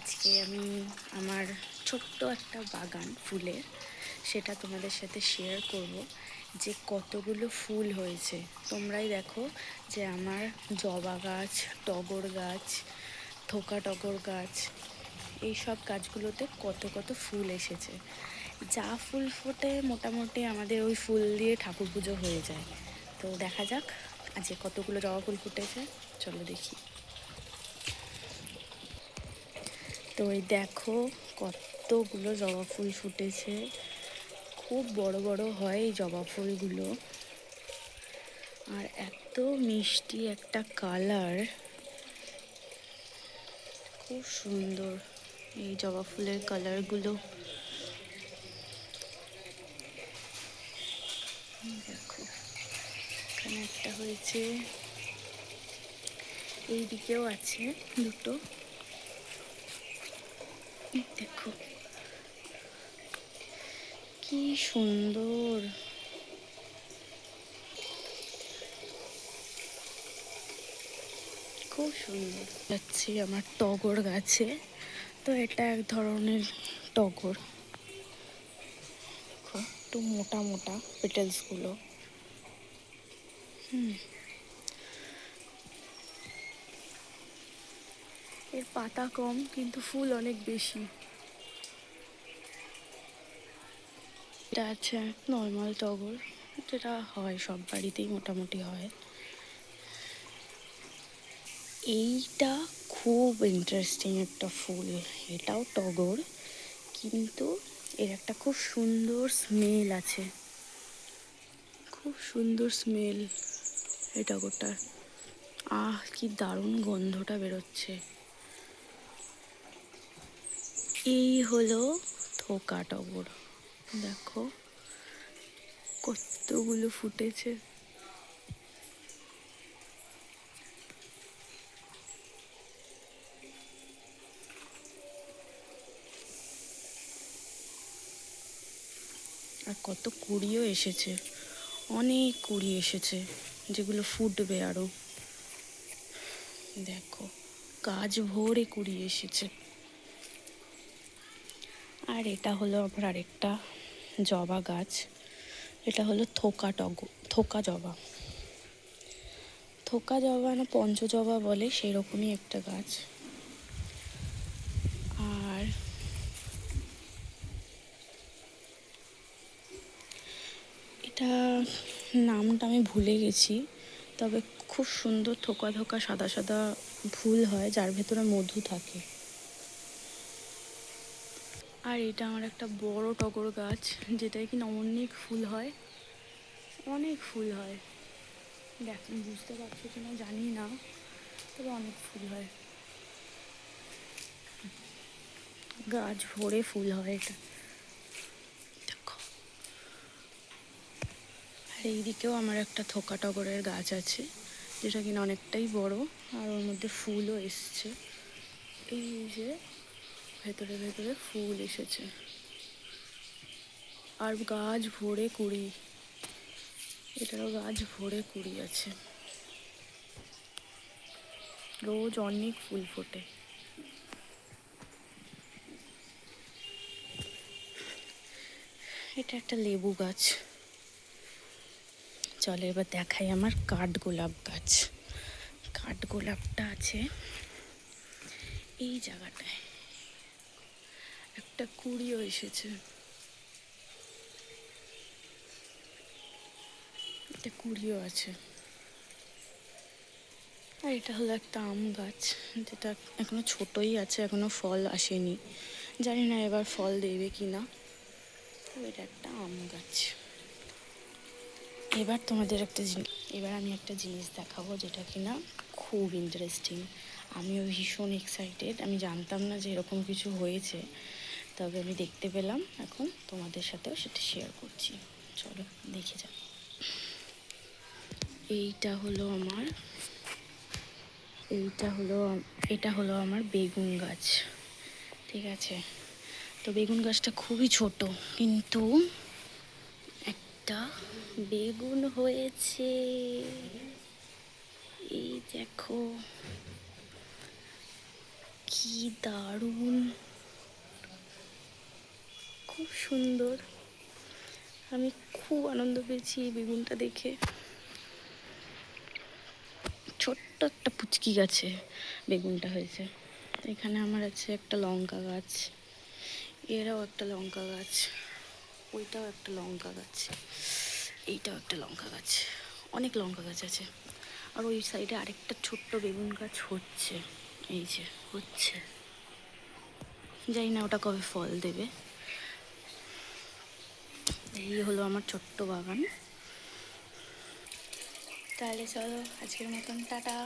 আজকে আমি আমার ছোট্ট একটা বাগান ফুলের সেটা তোমাদের সাথে শেয়ার করব যে কতগুলো ফুল হয়েছে। তোমরাই দেখো যে আমার জবা গাছ, টগর গাছ, থোকা টগর গাছ, এই সব গাছগুলোতে কত কত ফুল এসেছে। যা ফুল ফোটে মোটামুটি আমাদের ওই ফুল দিয়ে ঠাকুর পুজো হয়ে যায়। তো দেখা যাক আজকে কতগুলো জবা ফুল ফুটেছে, চলো দেখি। তো এই দেখো কতগুলো জবা ফুল ফুটেছে, খুব বড় বড় হয় এই জবা ফুলগুলো, আর এত মিষ্টি একটা কালার, খুব সুন্দর এই জবা ফুলের কালারগুলো। দেখো এখানে একটা হয়েছে, এই দিকেও আছে দুটো, দেখো কি সুন্দর। খুব সুন্দর যাচ্ছে আমার টগর গাছে। তো এটা এক ধরনের টগর, একটু মোটা মোটা পেটেলসগুলো। এর পাতা কম কিন্তু ফুল অনেক বেশি। এটা আছে নর্মাল টগর, যেটা হয় সব বাড়িতেই মোটামুটি হয়। এইটা খুব ইন্টারেস্টিং একটা ফুল, এটাও টগর কিন্তু এর একটা খুব সুন্দর স্মেল আছে, খুব সুন্দর স্মেল এই টগরটার। কি দারুণ গন্ধটা বেরোচ্ছে। এই হলো থোকা টগর, দেখো কতগুলো ফুটেছে। আর কত কুড়িও এসেছে, অনেক কুড়ি এসেছে যেগুলো ফুটবে আরো। দেখো গাছ ভরে কুড়ি এসেছে। আর এটা হলো আবার আরেকটা জবা গাছ, এটা হলো থোকা জবা। থোকা জবা না পঞ্চ জবা বলে, সেরকমই একটা গাছ। আর এটা নামটা আমি ভুলে গেছি, তবে খুব সুন্দর থোকা থোকা সাদা সাদা ফুল হয় যার ভেতরে মধু থাকে। আর এটা আমার একটা বড় টগর গাছ, যেটায় কিনা অনেক ফুল হয়, অনেক ফুল হয়। দেখ বুঝতে পারছো কিনা জানি না, তবে অনেক ফুল হয়, গাছ ভরে ফুল হয় এটা। দেখো আর এইদিকেও আমার একটা থোকা টগরের গাছ আছে, যেটা কিনা অনেকটাই বড়, আর ওর মধ্যে ফুলও এসছে। এই যে ভেতরে ভেতরে ফুল এসেছে, আর গাছ ভরে কুড়ি, এটারও গাছ ভরে কুড়ি আছে, রোজ অনেক ফুল ফোটে। এটা একটা লেবু গাছ। চলো এবার দেখাই আমার কাঠগোলাপ গাছ। কাঠগোলাপটা আছে এই জায়গাটায়, একটা কুড়িও এসেছে, একটা কুড়িও আছে। আর এটা হলো একটা আম গাছ, যেটা এখনো ছোটই আছে, এখনো ফল আসেনি, জানি না এবার ফল দেবে কি না। তো এটা একটা আম গাছ। এবার আমি একটা জিনিস দেখাবো যেটা কিনা খুব ইন্টারেস্টিং। আমিও ভীষণ এক্সাইটেড, আমি জানতাম না যে এরকম কিছু হয়েছে, তবে আমি দেখতে পেলাম, এখন তোমাদের সাথেও সেটা শেয়ার করছি। চলো দেখে যাও। এটা হলো আমার বেগুন গাছ, ঠিক আছে। তো বেগুন গাছটা খুবই ছোট, কিন্তু একটা বেগুন হয়েছে, এই দেখো কি দারুণ, খুব সুন্দর। আমি খুব আনন্দ পেয়েছি এই বেগুনটা দেখে। ছোট্ট একটা পুচকি গাছে বেগুনটা হয়েছে। এখানে আমার আছে একটা লঙ্কা গাছ, এরাও একটা লঙ্কা গাছ, ওইটাও একটা লঙ্কা গাছ, এইটাও একটা লঙ্কা গাছ, অনেক লঙ্কা গাছ আছে। আর ওই সাইডে আরেকটা ছোট্ট বেগুন গাছ হচ্ছে, এই যে হচ্ছে, জানি না ওটা কবে ফল দেবে। এই হলো আমার ছোট্ট বাগান। তাহলে চলো আজকের মতন টাটা।